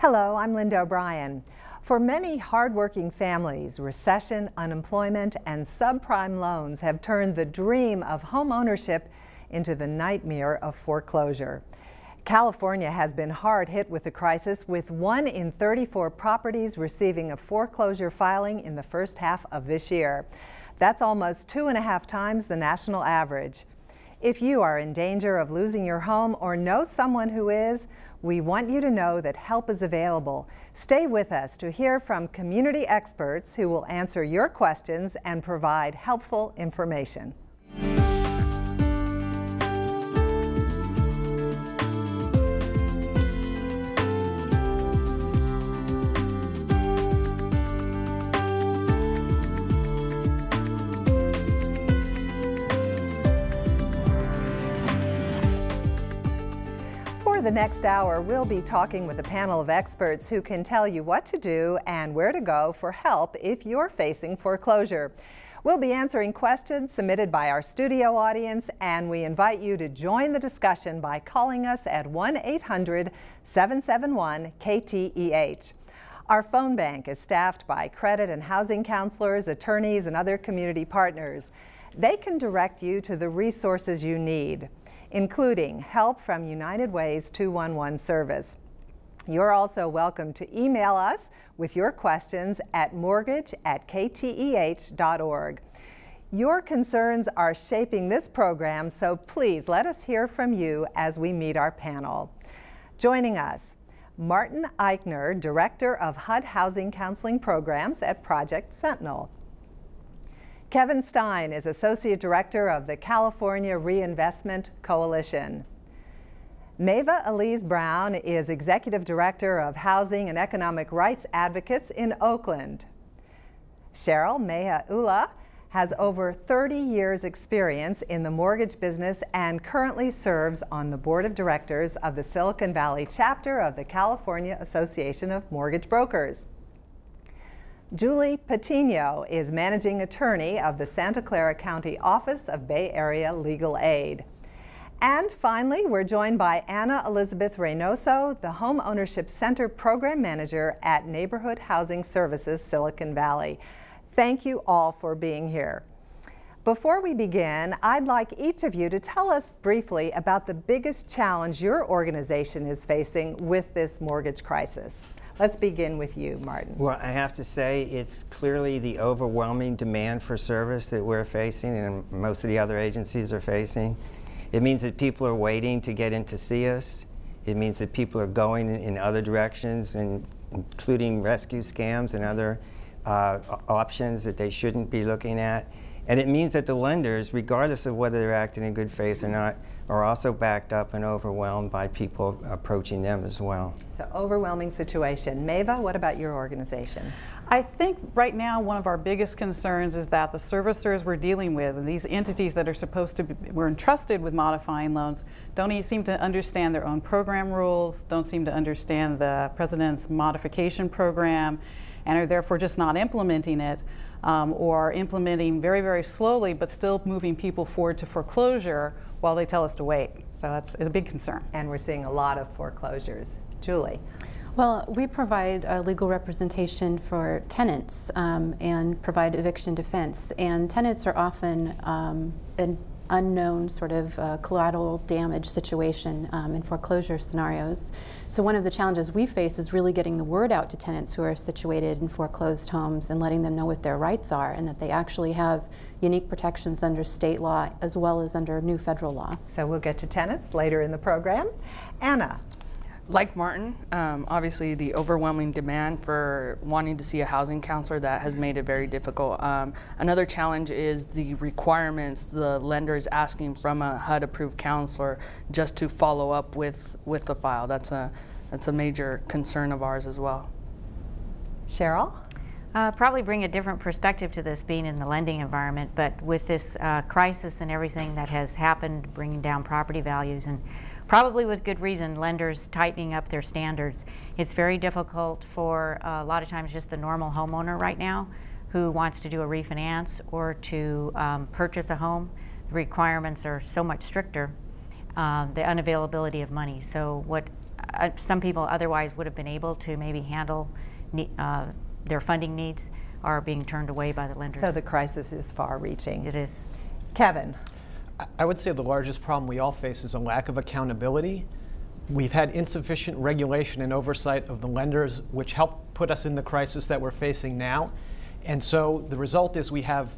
Hello, I'm Linda O'Brien. For many hardworking families, recession, unemployment, and subprime loans have turned the dream of home ownership into the nightmare of foreclosure. California has been hard hit with the crisis, with 1 in 34 properties receiving a foreclosure filing in the first half of this year. That's almost 2.5 times the national average. If you are in danger of losing your home or know someone who is, we want you to know that help is available. Stay with us to hear from community experts who will answer your questions and provide helpful information. For the next hour, we'll be talking with a panel of experts who can tell you what to do and where to go for help if you're facing foreclosure. We'll be answering questions submitted by our studio audience, and we invite you to join the discussion by calling us at 1-800-771-KTEH. Our phone bank is staffed by credit and housing counselors, attorneys, and other community partners. They can direct you to the resources you need, including help from United Way's 211 service. You're also welcome to email us with your questions at mortgage@kteh.org. Your concerns are shaping this program, so please let us hear from you as we meet our panel. Joining us, Martin Eichner, Director of HUD Housing Counseling Programs at Project Sentinel. Kevin Stein is Associate Director of the California Reinvestment Coalition. Mava Elise Brown is Executive Director of Housing and Economic Rights Advocates in Oakland. Cheryl Meha-Ula has over 30 years experience in the mortgage business and currently serves on the Board of Directors of the Silicon Valley chapter of the California Association of Mortgage Brokers. Julie Patino is Managing Attorney of the Santa Clara County Office of Bay Area Legal Aid. And finally, we're joined by Anna Elizabeth Reynoso, the Home Ownership Center Program Manager at Neighborhood Housing Services, Silicon Valley. Thank you all for being here. Before we begin, I'd like each of you to tell us briefly about the biggest challenge your organization is facing with this mortgage crisis. Let's begin with you, Martin. Well, I have to say it's clearly the overwhelming demand for service that we're facing and most of the other agencies are facing. It means that people are waiting to get in to see us. It means that people are going in other directions, including rescue scams and other options that they shouldn't be looking at. And it means that the lenders, regardless of whether they're acting in good faith or not, are also backed up and overwhelmed by people approaching them as well. So overwhelming situation. Mava, what about your organization? I think right now one of our biggest concerns is that the servicers we're dealing with, and these entities that are supposed to be, we're entrusted with modifying loans, don't even seem to understand their own program rules, don't seem to understand the President's modification program, and are therefore just not implementing it, or implementing very, very slowly, but still moving people forward to foreclosure while they tell us to wait. So it's a big concern. And we're seeing a lot of foreclosures. Julie. Well, we provide legal representation for tenants and provide eviction defense. And tenants are often an unknown sort of collateral damage situation in foreclosure scenarios. So one of the challenges we face is really getting the word out to tenants who are situated in foreclosed homes and letting them know what their rights are and that they actually have unique protections under state law as well as under new federal law. So we'll get to tenants later in the program. Anna. Like Martin, obviously the overwhelming demand for wanting to see a housing counselor, that has made it very difficult. Another challenge is the requirements the lender is asking from a HUD-approved counselor just to follow up with the file. That's a major concern of ours as well. Cheryl? Probably bring a different perspective to this, being in the lending environment, but with this crisis and everything that has happened, bringing down property values, and probably with good reason, lenders tightening up their standards. It's very difficult for a lot of times just the normal homeowner right now who wants to do a refinance or to purchase a home. The requirements are so much stricter, the unavailability of money. So what some people otherwise would have been able to maybe handle their funding needs are being turned away by the lenders. So the crisis is far-reaching. It is. Kevin. I would say the largest problem we all face is a lack of accountability. We've had insufficient regulation and oversight of the lenders, which helped put us in the crisis that we're facing now. And so the result is we have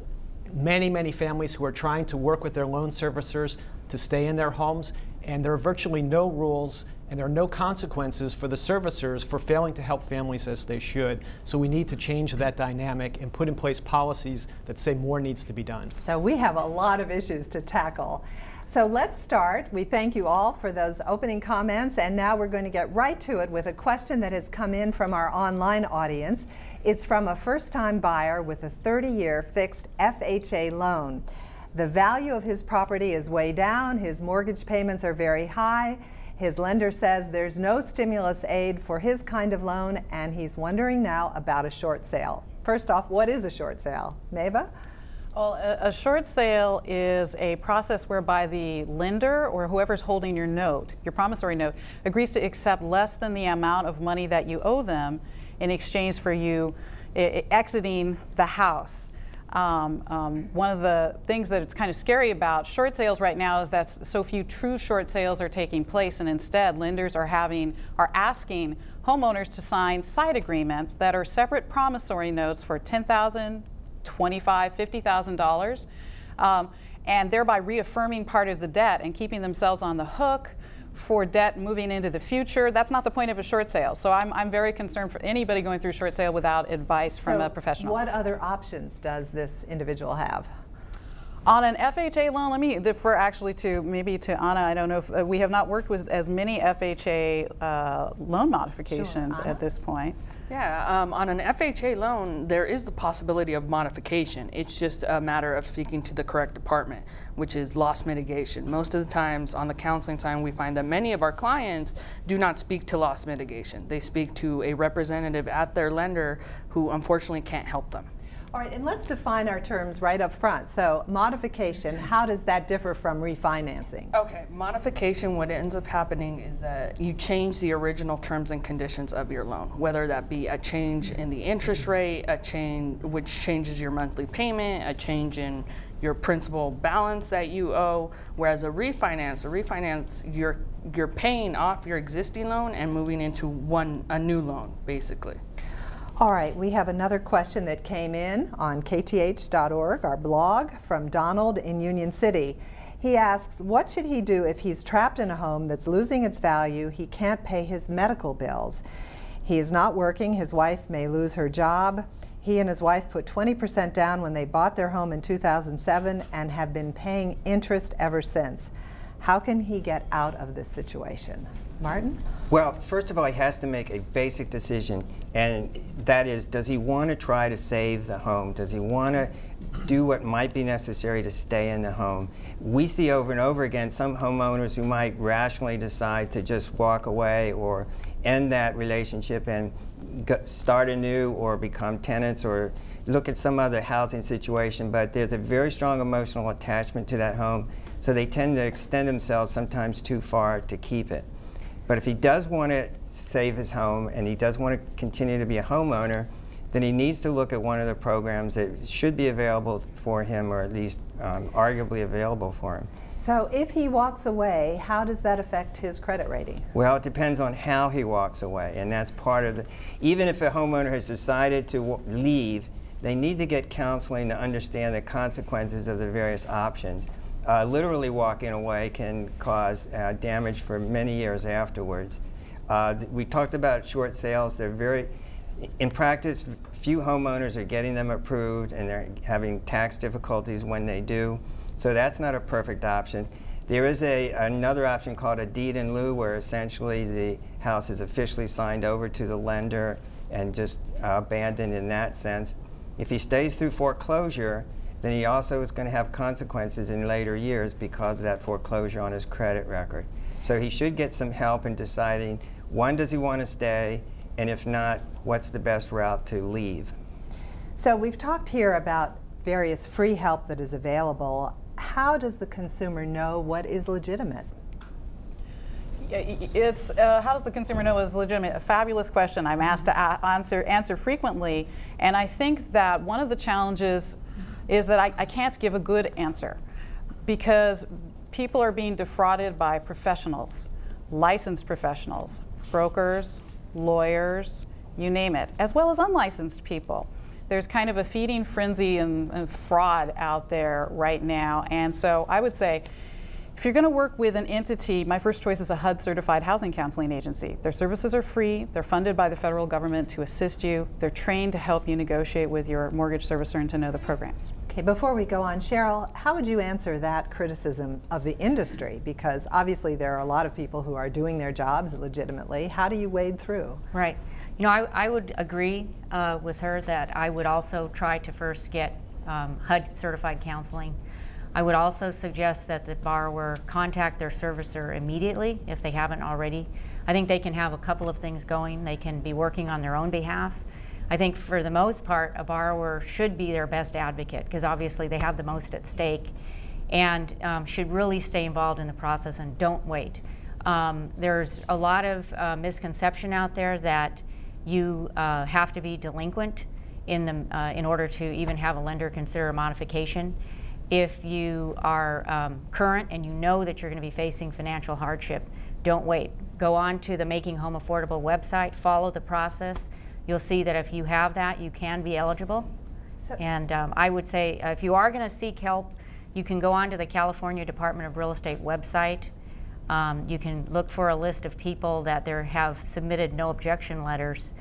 many, many families who are trying to work with their loan servicers to stay in their homes, and there are virtually no rules and there are no consequences for the servicers for failing to help families as they should. So we need to change that dynamic and put in place policies that say more needs to be done. So we have a lot of issues to tackle. So let's start. We thank you all for those opening comments, and now we're going to get right to it with a question that has come in from our online audience. It's from a first-time buyer with a 30-year fixed FHA loan. The value of his property is way down, his mortgage payments are very high, his lender says there's no stimulus aid for his kind of loan, and he's wondering now about a short sale. First off, what is a short sale? Mava? Well, a short sale is a process whereby the lender or whoever's holding your note, your promissory note, agrees to accept less than the amount of money that you owe them in exchange for you exiting the house. One of the things that it's kind of scary about short sales right now is that so few true short sales are taking place, and instead lenders are asking homeowners to sign side agreements that are separate promissory notes for $10,000, $25,000, $50,000, and thereby reaffirming part of the debt and keeping themselves on the hook for debt moving into the future. That's not the point of a short sale. So I'm very concerned for anybody going through a short sale without advice from a professional. What other options does this individual have? On an FHA loan, let me defer actually to maybe to Anna. I don't know if we have not worked with as many FHA loan modifications at this point. Yeah, on an FHA loan, there is the possibility of modification. It's just a matter of speaking to the correct department, which is loss mitigation. Most of the times on the counseling side, we find that many of our clients do not speak to loss mitigation. They speak to a representative at their lender who unfortunately can't help them. All right, and let's define our terms right up front. So modification, how does that differ from refinancing? Okay, modification, what ends up happening is that you change the original terms and conditions of your loan, whether that be a change in the interest rate, a change which changes your monthly payment, a change in your principal balance that you owe, whereas a refinance, you're paying off your existing loan and moving into a new loan, basically. All right, we have another question that came in on kth.org, our blog, from Donald in Union City. He asks, what should he do if he's trapped in a home that's losing its value, he can't pay his medical bills? He is not working, his wife may lose her job. He and his wife put 20% down when they bought their home in 2007 and have been paying interest ever since. How can he get out of this situation? Martin? Well, first of all, he has to make a basic decision, and that is, does he want to try to save the home? Does he want to do what might be necessary to stay in the home? We see over and over again some homeowners who might rationally decide to just walk away or end that relationship and start anew or become tenants or look at some other housing situation, but there's a very strong emotional attachment to that home, so they tend to extend themselves sometimes too far to keep it. But if he does want to save his home and he does want to continue to be a homeowner, then he needs to look at one of the programs that should be available for him, or at least arguably available for him. So if he walks away, how does that affect his credit rating? Well, it depends on how he walks away, and that's part of the, even if a homeowner has decided to leave, they need to get counseling to understand the consequences of the various options. Literally walking away can cause damage for many years afterwards. We talked about short sales. They're very, in practice, few homeowners are getting them approved, and they're having tax difficulties when they do. So that's not a perfect option. There is another option called a deed in lieu, where essentially the house is officially signed over to the lender and just abandoned in that sense. If he stays through foreclosure, then he also is going to have consequences in later years because of that foreclosure on his credit record. So he should get some help in deciding, one, does he want to stay, and if not, what's the best route to leave? So we've talked here about various free help that is available. How does the consumer know what is legitimate? It's how does the consumer know is legitimate? A fabulous question. I'm asked to answer frequently, and I think that one of the challenges is that I can't give a good answer because people are being defrauded by professionals, licensed professionals, brokers, lawyers, you name it, as well as unlicensed people. There's kind of a feeding frenzy and fraud out there right now, and so I would say, if you're going to work with an entity, my first choice is a HUD-certified housing counseling agency. Their services are free. They're funded by the federal government to assist you. They're trained to help you negotiate with your mortgage servicer and to know the programs. Okay, before we go on, Cheryl, how would you answer that criticism of the industry? Because obviously there are a lot of people who are doing their jobs legitimately. How do you wade through? Right. You know, I would agree with her that I would also try to first get HUD-certified counseling. I would also suggest that the borrower contact their servicer immediately if they haven't already. I think they can have a couple of things going. They can be working on their own behalf. I think for the most part, a borrower should be their best advocate because obviously they have the most at stake and should really stay involved in the process and don't wait. There's a lot of misconception out there that you have to be delinquent in order to even have a lender consider a modification. If you are current and you know that you're going to be facing financial hardship, don't wait. Go on to the Making Home Affordable website, follow the process. You'll see that if you have that, you can be eligible. And I would say if you are going to seek help, you can go on to the California Department of Real Estate website. You can look for a list of people that have submitted no objection letters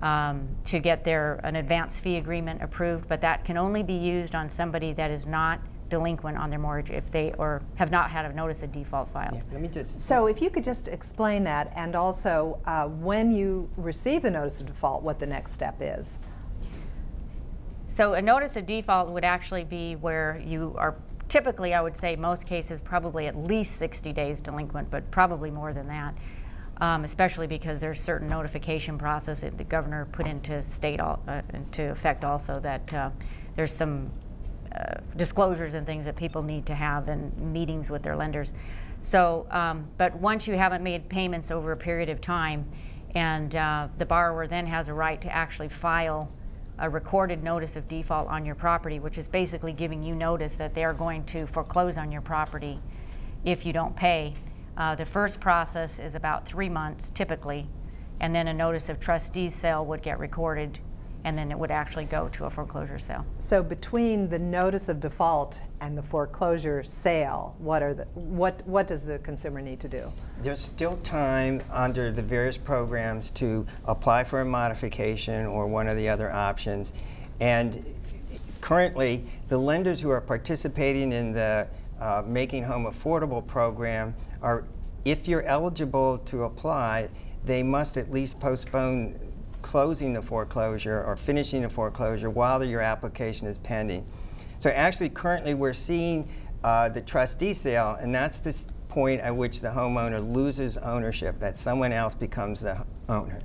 to get an advance fee agreement approved, but that can only be used on somebody that is not delinquent on their mortgage if they have not had a notice of default filed. Yeah, so if you could just explain that, and also when you receive the notice of default, what the next step is. So a notice of default would actually be where you are typically, I would say most cases, probably at least 60 days delinquent, but probably more than that, especially because there's certain notification process that the governor put into into effect also that there's some disclosures and things that people need to have in meetings with their lenders. So, but once you haven't made payments over a period of time, and the borrower then has a right to actually file a recorded notice of default on your property, which is basically giving you notice that they are going to foreclose on your property if you don't pay. The first process is about 3 months typically, and then a notice of trustee's sale would get recorded, and then it would actually go to a foreclosure sale. So between the notice of default and the foreclosure sale, what does the consumer need to do? There's still time under the various programs to apply for a modification or one of the other options. And currently, the lenders who are participating in the Making Home Affordable program are, if you're eligible to apply, they must at least postpone closing the foreclosure or finishing the foreclosure while your application is pending. So actually currently we're seeing the trustee sale, and that's the point at which the homeowner loses ownership, that someone else becomes the owner.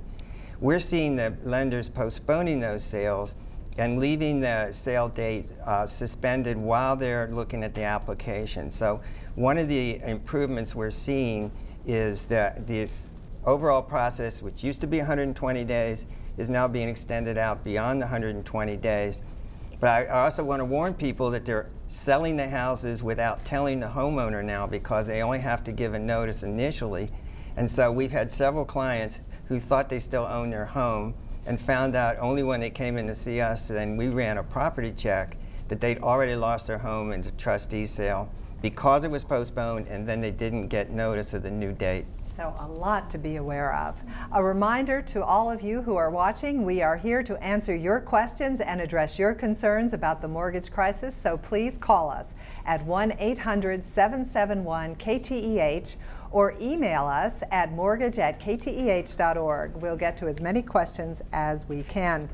We're seeing the lenders postponing those sales and leaving the sale date suspended while they're looking at the application. So one of the improvements we're seeing is that this overall process, which used to be 120 days, is now being extended out beyond the 120 days. But I also want to warn people that they're selling the houses without telling the homeowner now because they only have to give a notice initially. And so we've had several clients who thought they still owned their home and found out only when they came in to see us and we ran a property check that they'd already lost their home in the trustee sale because it was postponed, and then they didn't get notice of the new date. So a lot to be aware of. A reminder to all of you who are watching, we are here to answer your questions and address your concerns about the mortgage crisis, so please call us at 1-800-771-KTEH or email us at mortgage@kteh.org. We'll get to as many questions as we can.